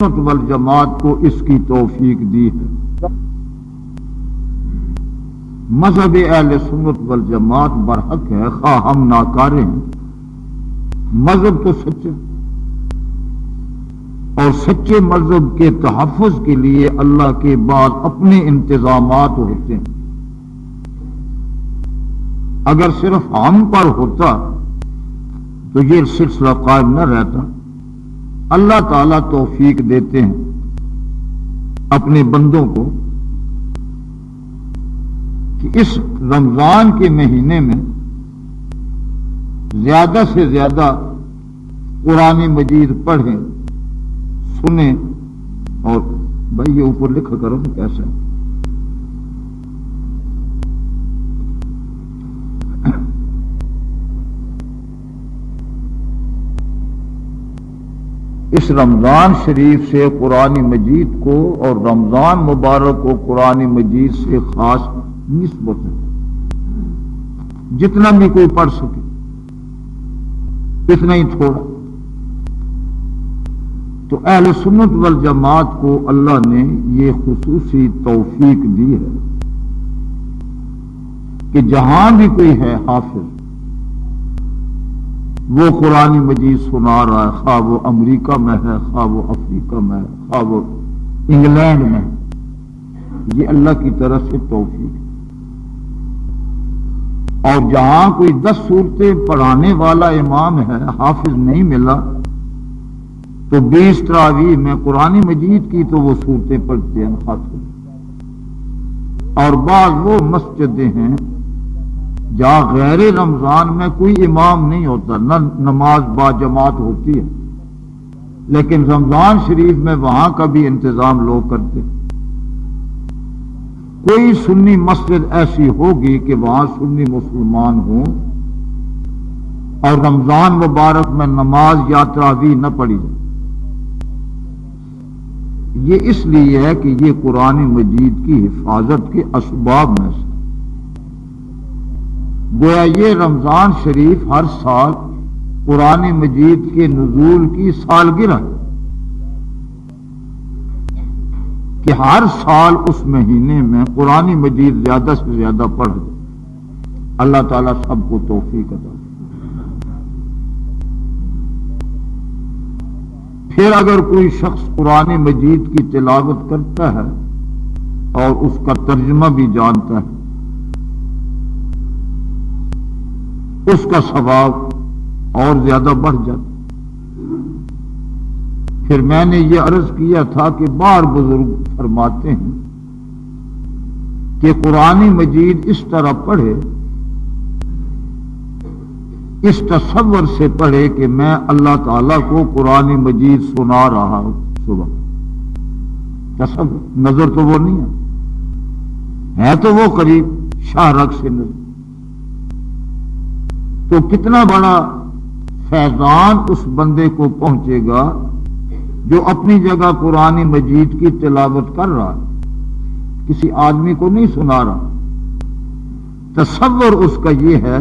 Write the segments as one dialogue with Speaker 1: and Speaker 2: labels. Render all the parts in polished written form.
Speaker 1: سنت والجماعت کو اس کی توفیق دی ہے۔ مذہب اہل سنت والجماعت برحق ہے، خواہ ہم ناکارے ہیں۔ مذہب تو سچا، اور سچے مذہب کے تحفظ کے لیے اللہ کے بعد اپنے انتظامات ہوتے ہیں۔ اگر صرف ہم پر ہوتا تو یہ سلسلہ قائم نہ رہتا۔ اللہ تعالیٰ توفیق دیتے ہیں اپنے بندوں کو کہ اس رمضان کے مہینے میں زیادہ سے زیادہ قرآن مجید پڑھیں، سنیں، اور بھائی یہ اوپر لکھا کرو کیسا ہے۔ اس رمضان شریف سے قرآن مجید کو اور رمضان مبارک کو قرآن مجید سے خاص نسبت ہے۔ جتنا بھی کوئی پڑھ سکے اتنا ہی تھوڑا۔ تو اہل سنت والجماعت کو اللہ نے یہ خصوصی توفیق دی ہے کہ جہاں بھی کوئی ہے حافظ، وہ قرآن مجید سنا رہا ہے، خواہ وہ امریکہ میں ہے، خواہ وہ افریقہ میں ہے، خواہ وہ انگلینڈ میں ہے، یہ اللہ کی طرف سے توفیق ہے۔ اور جہاں کوئی 10 سورتیں پڑھانے والا امام ہے، حافظ نہیں ملا، تو 20 تراویح میں قرآن مجید کی تو وہ سورتیں پڑھتے ہیں خاتون۔ اور بعض وہ مسجدیں ہیں جہاں غیر رمضان میں کوئی امام نہیں ہوتا، نہ نماز با جماعت ہوتی ہے، لیکن رمضان شریف میں وہاں کا بھی انتظام لوگ کرتے۔ کوئی سنی مسجد ایسی ہوگی کہ وہاں سنی مسلمان ہوں اور رمضان مبارک میں نماز یا تراویح نہ پڑھی جائے۔ یہ اس لیے ہے کہ یہ قرآن مجید کی حفاظت کے اسباب میں سے گویا یہ رمضان شریف ہر سال قرآن مجید کے نزول کی سالگرہ ہے کہ ہر سال اس مہینے میں قرآن مجید زیادہ سے زیادہ پڑھ دے۔ اللہ تعالیٰ سب کو توفیق عطا کرے۔ پھر اگر کوئی شخص قرآن مجید کی تلاوت کرتا ہے اور اس کا ترجمہ بھی جانتا ہے، اس کا ثواب اور زیادہ بڑھ جاتا۔ پھر میں نے یہ عرض کیا تھا کہ بار بزرگ فرماتے ہیں کہ قرآن مجید اس طرح پڑھے، اس تصور سے پڑھے کہ میں اللہ تعالیٰ کو قرآن مجید سنا رہا ہوں صبح۔ تصور، نظر تو وہ نہیں ہے تو وہ قریب شاہ رگ سے نظر۔ تو کتنا بڑا فیضان اس بندے کو پہنچے گا جو اپنی جگہ قرآن مجید کی تلاوت کر رہا ہے، کسی آدمی کو نہیں سنا رہا۔ تصور اس کا یہ ہے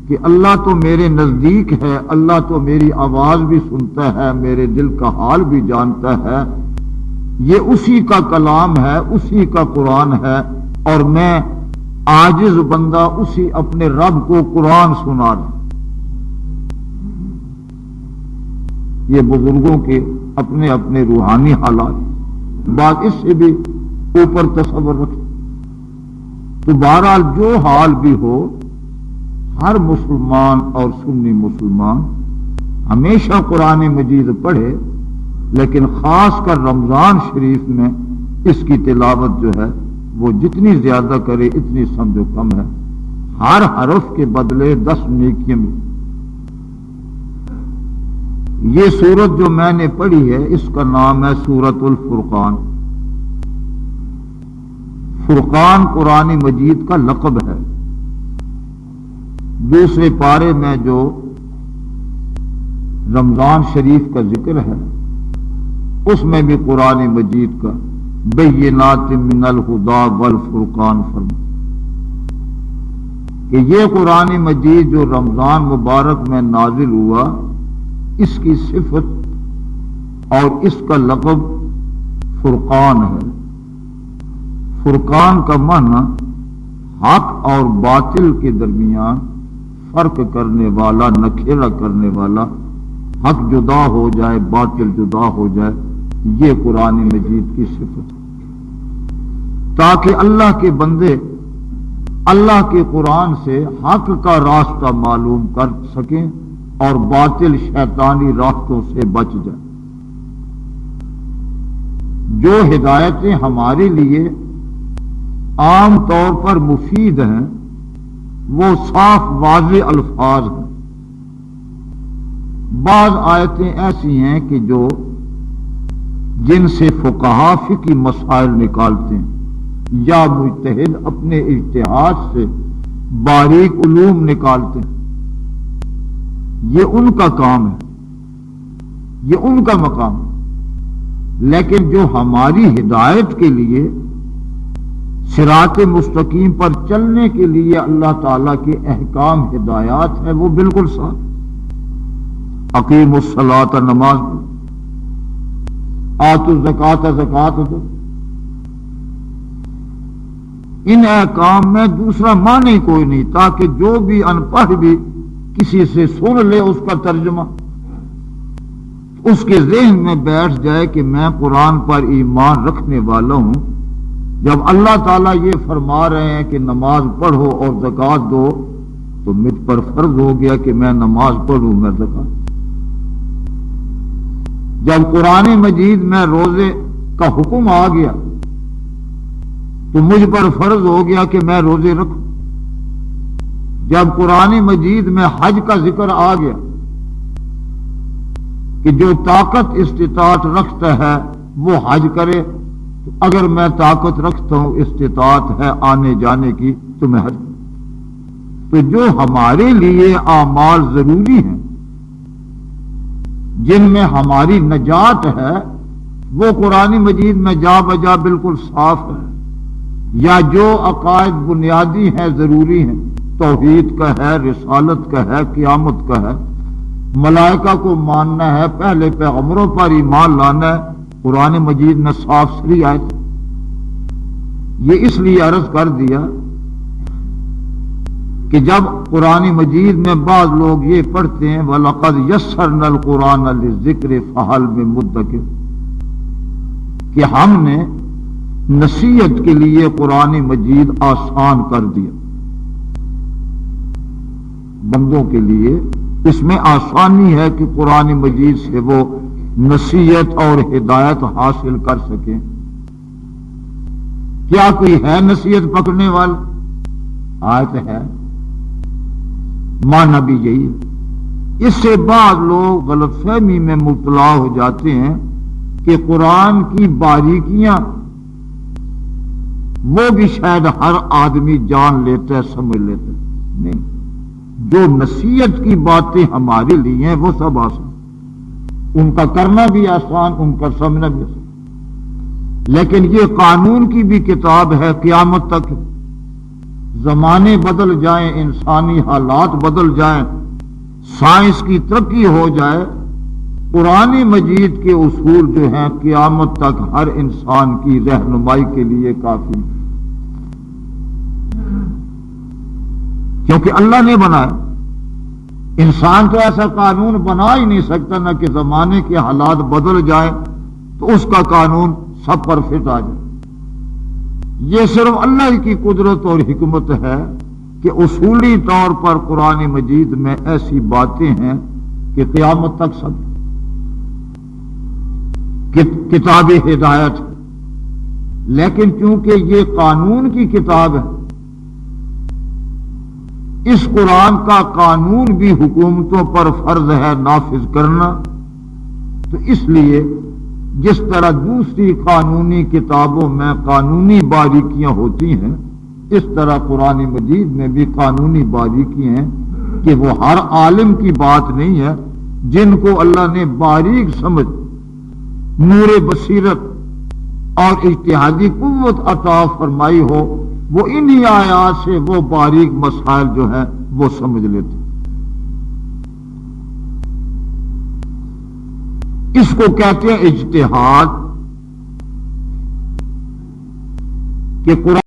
Speaker 1: کہ اللہ تو میرے نزدیک ہے، اللہ تو میری آواز بھی سنتا ہے، میرے دل کا حال بھی جانتا ہے، یہ اسی کا کلام ہے، اسی کا قرآن ہے، اور میں عاجز بندہ اسی اپنے رب کو قرآن سنا رہا۔ یہ بزرگوں کے اپنے اپنے روحانی حالات، بات اس سے بھی اوپر تصور رکھیں۔ تو بہرحال جو حال بھی ہو، ہر مسلمان اور سنی مسلمان ہمیشہ قرآن مجید پڑھے، لیکن خاص کر رمضان شریف میں اس کی تلاوت جو ہے وہ جتنی زیادہ کرے اتنی سمجھو کم ہے۔ ہر حرف کے بدلے 10 نیکیاں ملیں۔ یہ سورت جو میں نے پڑھی ہے اس کا نام ہے سورت الفرقان۔ فرقان قرآن مجید کا لقب ہے۔ دوسرے پارے میں جو رمضان شریف کا ذکر ہے اس میں بھی قرآن مجید کا بینات من الہدی والفرقان فرما کہ یہ قرآن مجید جو رمضان مبارک میں نازل ہوا، اس کی صفت اور اس کا لقب فرقان ہے۔ فرقان کا معنی حق اور باطل کے درمیان فرق کرنے والا، نکھیڑا کرنے والا، حق جدا ہو جائے باطل جدا ہو جائے، یہ قرآن مجید کی صفت ہے، تاکہ اللہ کے بندے اللہ کے قرآن سے حق کا راستہ معلوم کر سکیں اور باطل شیطانی راستوں سے بچ جائیں۔ جو ہدایتیں ہمارے لیے عام طور پر مفید ہیں وہ صاف واضح الفاظ ہیں۔ بعض آیتیں ایسی ہیں کہ جن سے فقہا فقہی مسائل نکالتے ہیں یا مجتہد اپنے اجتہاد سے باریک علوم نکالتے ہیں، یہ ان کا کام ہے، یہ ان کا مقام ہے۔ لیکن جو ہماری ہدایت کے لیے، صراط مستقیم پر چلنے کے لیے اللہ تعالیٰ کے احکام ہدایات ہیں، وہ بالکل صاف۔ اقیم الصلاۃ، نماز دو، آتوا الزکوٰۃ، زکوٰۃ دو۔ ان احکام میں دوسرا معنی کوئی نہیں، تاکہ جو بھی ان پڑھ بھی کسی سے سن لے اس کا ترجمہ، اس کے ذہن میں بیٹھ جائے کہ میں قرآن پر ایمان رکھنے والا ہوں۔ جب اللہ تعالیٰ یہ فرما رہے ہیں کہ نماز پڑھو اور زکوٰۃ دو، تو مجھ پر فرض ہو گیا کہ میں نماز پڑھوں، میں زکوٰۃ۔ جب قرآن مجید میں روزے کا حکم آ گیا تو مجھ پر فرض ہو گیا کہ میں روزے رکھوں۔ جب قرآن مجید میں حج کا ذکر آ گیا کہ جو طاقت استطاعت رکھتا ہے وہ حج کرے، تو اگر میں طاقت رکھتا ہوں، استطاعت ہے آنے جانے کی، تو میں حج کروں۔ تو جو ہمارے لیے اعمال ضروری ہیں، جن میں ہماری نجات ہے، وہ قرآن مجید میں جا بجا بالکل صاف ہے، یا جو عقائد بنیادی ہیں، ضروری ہیں، توحید کا ہے، رسالت کا ہے، قیامت کا ہے، ملائکہ کو ماننا ہے، پہلے پیغمبروں پر ایمان لانا ہے، قرآن مجید میں صاف سری آیت۔ یہ اس لیے عرض کر دیا کہ جب قرآن مجید میں بعض لوگ یہ پڑھتے ہیں وَلَقَدْ يَسَّرْنَا الْقُرْآنَ لِلذِّكْرِ فَهَلْ مِن مُدَّكِرٍ، کہ ہم نے نصیحت کے لیے قرآن مجید آسان کر دیا بندوں کے لیے، اس میں آسانی ہے کہ قرآن مجید سے وہ نصیحت اور ہدایت حاصل کر سکیں۔ کیا کوئی ہے نصیحت پکڑنے والا؟ آیت ہے، معنی بھی یہی ہے۔ اس سے بعض لوگ غلط فہمی میں مبتلا ہو جاتے ہیں کہ قرآن کی باریکیاں وہ بھی شاید ہر آدمی جان لیتا ہے، سمجھ لیتا ہے، نہیں، جو نصیحت کی باتیں ہمارے لیے ہیں وہ سب آسان، ان کا کرنا بھی آسان، ان کا سمجھنا بھی آسان۔ لیکن یہ قانون کی بھی کتاب ہے، قیامت تک زمانے بدل جائیں، انسانی حالات بدل جائیں، سائنس کی ترقی ہو جائے، قرآن مجید کے اصول جو ہیں قیامت تک ہر انسان کی رہنمائی کے لیے کافی، کیونکہ اللہ نے بنایا۔ انسان تو ایسا قانون بنا ہی نہیں سکتا، نہ کہ زمانے کے حالات بدل جائیں تو اس کا قانون سب پر فٹ آ جائے۔ یہ صرف اللہ کی قدرت اور حکمت ہے کہ اصولی طور پر قرآن مجید میں ایسی باتیں ہیں کہ قیامت تک سب کتاب ہدایت ہے، لیکن چونکہ یہ قانون کی کتاب ہے، اس قرآن کا قانون بھی حکومتوں پر فرض ہے نافذ کرنا، تو اس لیے جس طرح دوسری قانونی کتابوں میں قانونی باریکیاں ہوتی ہیں، اس طرح قرآن مجید میں بھی قانونی باریکیاں ہیں کہ وہ ہر عالم کی بات نہیں ہے۔ جن کو اللہ نے باریک سمجھ، نور بصیرت اور اجتہادی قوت عطا فرمائی ہو، وہ انہی آیات سے وہ باریک مسائل جو ہیں وہ سمجھ لیتے۔ اس کو کہتے ہیں اجتہاد کہ قرآن